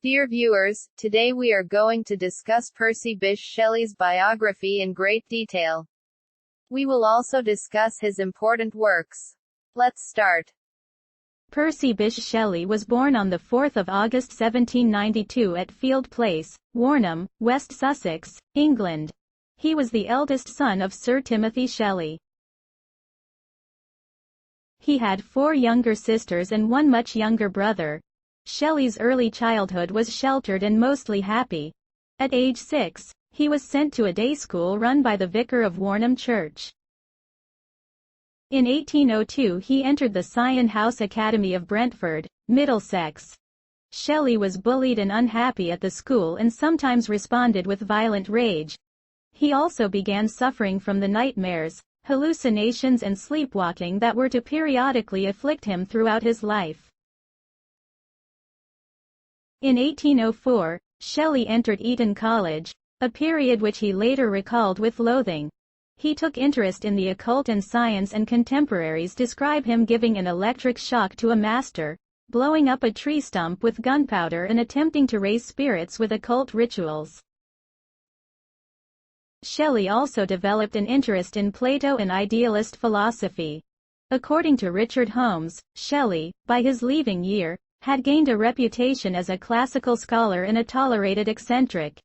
Dear viewers, today we are going to discuss Percy Bysshe Shelley's biography in great detail. We will also discuss his important works. Let's start. Percy Bysshe Shelley was born on 4 August 1792 at Field Place, Warnham, West Sussex, England. He was the eldest son of Sir Timothy Shelley. He had 4 younger sisters and 1 much younger brother. Shelley's early childhood was sheltered and mostly happy. At age 6, he was sent to a day school run by the vicar of Warnham Church. In 1802 he entered the Sion House Academy of Brentford, Middlesex. Shelley was bullied and unhappy at the school and sometimes responded with violent rage. He also began suffering from the nightmares, hallucinations and sleepwalking that were to periodically afflict him throughout his life. In 1804, Shelley entered Eton College, a period which he later recalled with loathing. He took interest in the occult and science, and contemporaries describe him giving an electric shock to a master, blowing up a tree stump with gunpowder, and attempting to raise spirits with occult rituals. Shelley also developed an interest in Plato and idealist philosophy. According to Richard Holmes, Shelley, by his leaving year, had gained a reputation as a classical scholar and a tolerated eccentric.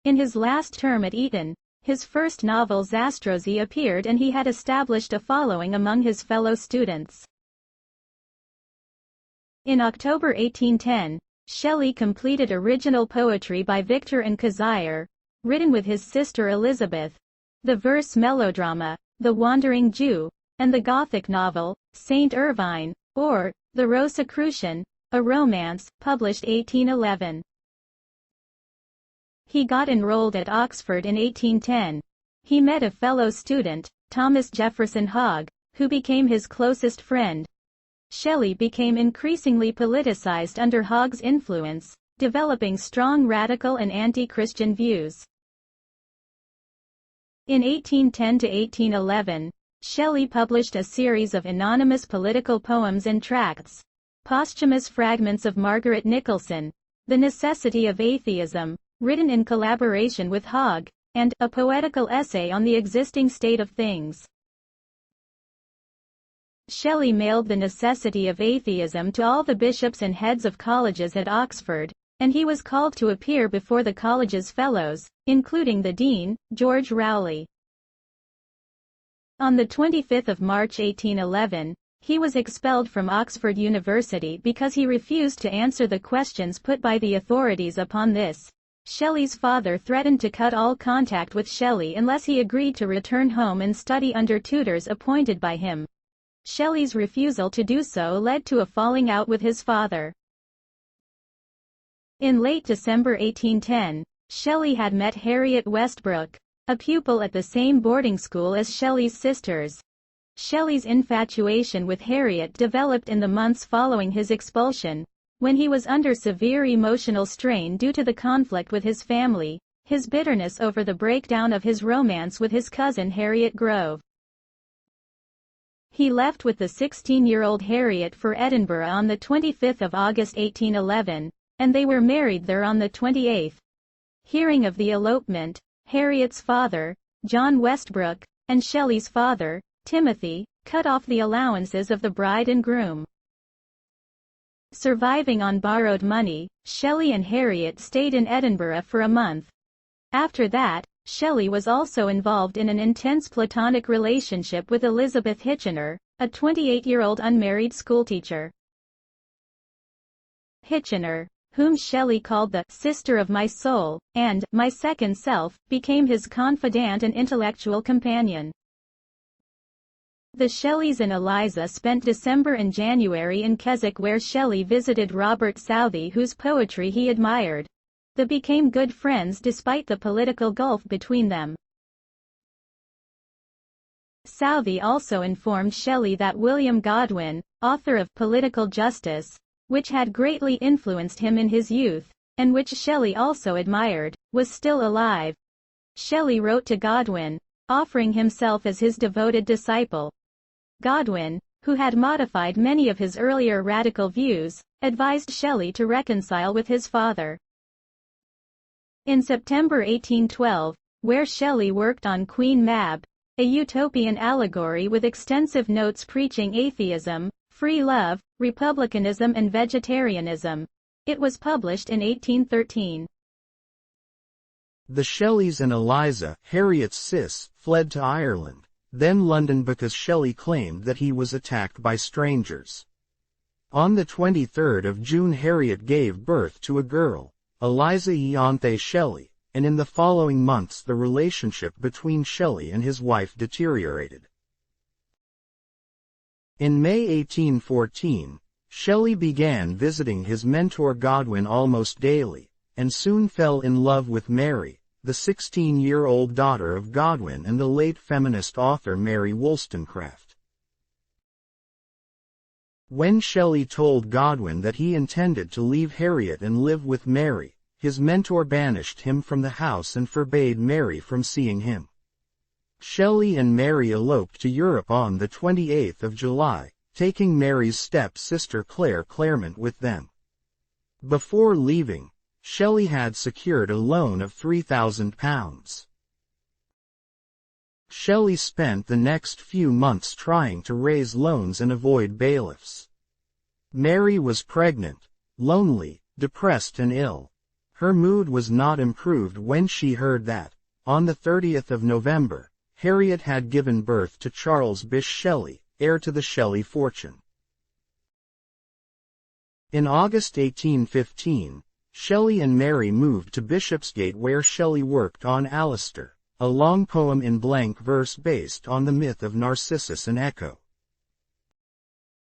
In his last term at Eton, his first novel Zastrozzi appeared and he had established a following among his fellow students. In October 1810, Shelley completed original poetry by Victor and Kazire, written with his sister Elizabeth, the verse melodrama, The Wandering Jew, and the Gothic novel, Saint Irvyne, or The Rosicrucian, a romance, published 1811. He got enrolled at Oxford in 1810. He met a fellow student, Thomas Jefferson Hogg, who became his closest friend. Shelley became increasingly politicized under Hogg's influence, developing strong radical and anti-Christian views. In 1810 to 1811, Shelley published a series of anonymous political poems and tracts, Posthumous Fragments of Margaret Nicholson, The Necessity of Atheism, written in collaboration with Hogg, and A Poetical Essay on the Existing State of Things. Shelley mailed The Necessity of Atheism to all the bishops and heads of colleges at Oxford, and he was called to appear before the college's fellows, including the dean, George Rowley. On 25 March 1811, he was expelled from Oxford University because he refused to answer the questions put by the authorities. Upon this, Shelley's father threatened to cut all contact with Shelley unless he agreed to return home and study under tutors appointed by him. Shelley's refusal to do so led to a falling out with his father. In late December 1810, Shelley had met Harriet Westbrook, a pupil at the same boarding school as Shelley's sisters. Shelley's infatuation with Harriet developed in the months following his expulsion, when he was under severe emotional strain due to the conflict with his family, his bitterness over the breakdown of his romance with his cousin Harriet Grove. He left with the 16-year-old Harriet for Edinburgh on 25 August 1811, and they were married there on the 28th. Hearing of the elopement, Harriet's father, John Westbrook, and Shelley's father, Timothy, cut off the allowances of the bride and groom. Surviving on borrowed money, Shelley and Harriet stayed in Edinburgh for a month. After that, Shelley was also involved in an intense platonic relationship with Elizabeth Hitchener, a 28-year-old unmarried schoolteacher. Hitchener, whom Shelley called the sister of my soul, and my second self, became his confidant and intellectual companion. The Shelleys and Eliza spent December and January in Keswick, where Shelley visited Robert Southey, whose poetry he admired. They became good friends despite the political gulf between them. Southey also informed Shelley that William Godwin, author of Political Justice, which had greatly influenced him in his youth, and which Shelley also admired, was still alive. Shelley wrote to Godwin, offering himself as his devoted disciple. Godwin, who had modified many of his earlier radical views, advised Shelley to reconcile with his father. In September 1812, where Shelley worked on Queen Mab, a utopian allegory with extensive notes preaching atheism, free love, republicanism and vegetarianism. It was published in 1813. The Shelleys and Eliza, Harriet's sis, fled to Ireland, then London, because Shelley claimed that he was attacked by strangers. On the 23rd of June, Harriet gave birth to a girl, Eliza Ianthe Shelley, and in the following months the relationship between Shelley and his wife deteriorated. In May 1814, Shelley began visiting his mentor Godwin almost daily, and soon fell in love with Mary, the 16-year-old daughter of Godwin and the late feminist author Mary Wollstonecraft. When Shelley told Godwin that he intended to leave Harriet and live with Mary, his mentor banished him from the house and forbade Mary from seeing him. Shelley and Mary eloped to Europe on the 28th of July, taking Mary's step-sister Claire Claremont with them. Before leaving, Shelley had secured a loan of £3,000. Shelley spent the next few months trying to raise loans and avoid bailiffs. Mary was pregnant, lonely, depressed and ill. Her mood was not improved when she heard that, on the 30th of November, Harriet had given birth to Charles Bysshe Shelley, heir to the Shelley fortune. In August 1815, Shelley and Mary moved to Bishopsgate, where Shelley worked on Alastor, a long poem in blank verse based on the myth of Narcissus and Echo.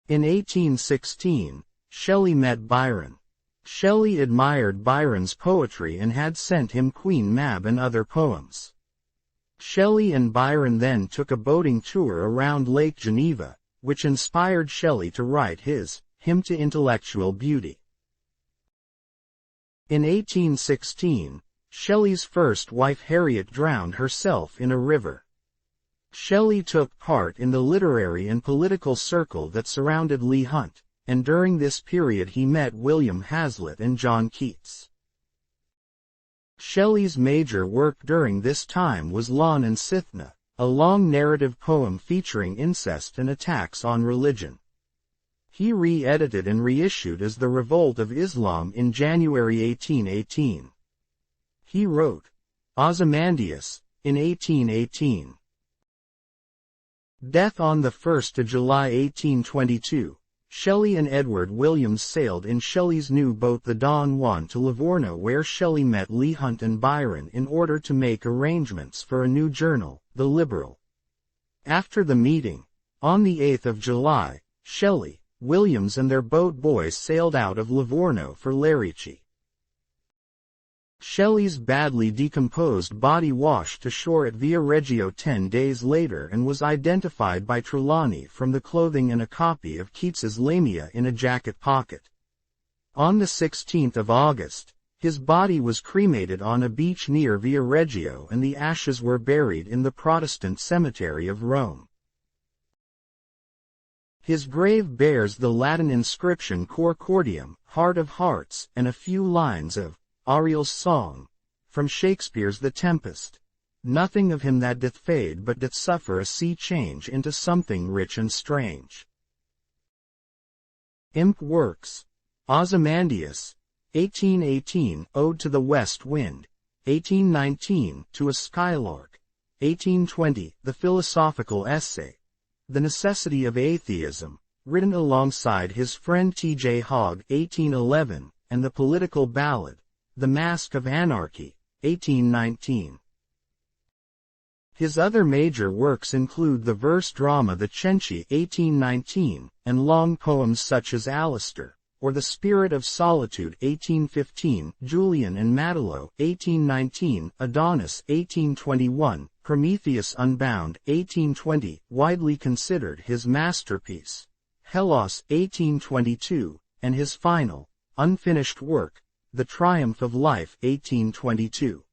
In 1816, Shelley met Byron. Shelley admired Byron's poetry and had sent him Queen Mab and other poems. Shelley and Byron then took a boating tour around Lake Geneva, which inspired Shelley to write his Hymn to Intellectual Beauty. In 1816, Shelley's first wife Harriet drowned herself in a river. Shelley took part in the literary and political circle that surrounded Leigh Hunt, and during this period he met William Hazlitt and John Keats. Shelley's major work during this time was Lon and Sithna, a long narrative poem featuring incest and attacks on religion. He re-edited and reissued as The Revolt of Islam in January 1818. He wrote Ozymandias in 1818. Death on 1 July 1822. Shelley and Edward Williams sailed in Shelley's new boat the Don Juan to Livorno, where Shelley met Leigh Hunt and Byron in order to make arrangements for a new journal, The Liberal. After the meeting, on the 8th of July, Shelley, Williams and their boat boys sailed out of Livorno for Lerici. Shelley's badly decomposed body washed ashore at Viareggio 10 days later and was identified by Trelawney from the clothing and a copy of Keats's Lamia in a jacket pocket. On the 16th of August, his body was cremated on a beach near Viareggio and the ashes were buried in the Protestant cemetery of Rome. His grave bears the Latin inscription Cor Cordium, Heart of Hearts, and a few lines of Ariel's song, from Shakespeare's The Tempest. Nothing of him that doth fade but doth suffer a sea change into something rich and strange. Imp Works. Ozymandias, 1818, Ode to the West Wind, 1819, To a Skylark, 1820, The Philosophical Essay, The Necessity of Atheism, written alongside his friend T.J. Hogg, 1811, and The Political Ballad, The Mask of Anarchy, 1819. His other major works include the verse drama The Cenci, 1819, and long poems such as Alastor, or The Spirit of Solitude, 1815, Julian and Madelot, 1819, Adonis, 1821, Prometheus Unbound, 1820, widely considered his masterpiece, Hellas, 1822, and his final, unfinished work, The Triumph of Life, 1822.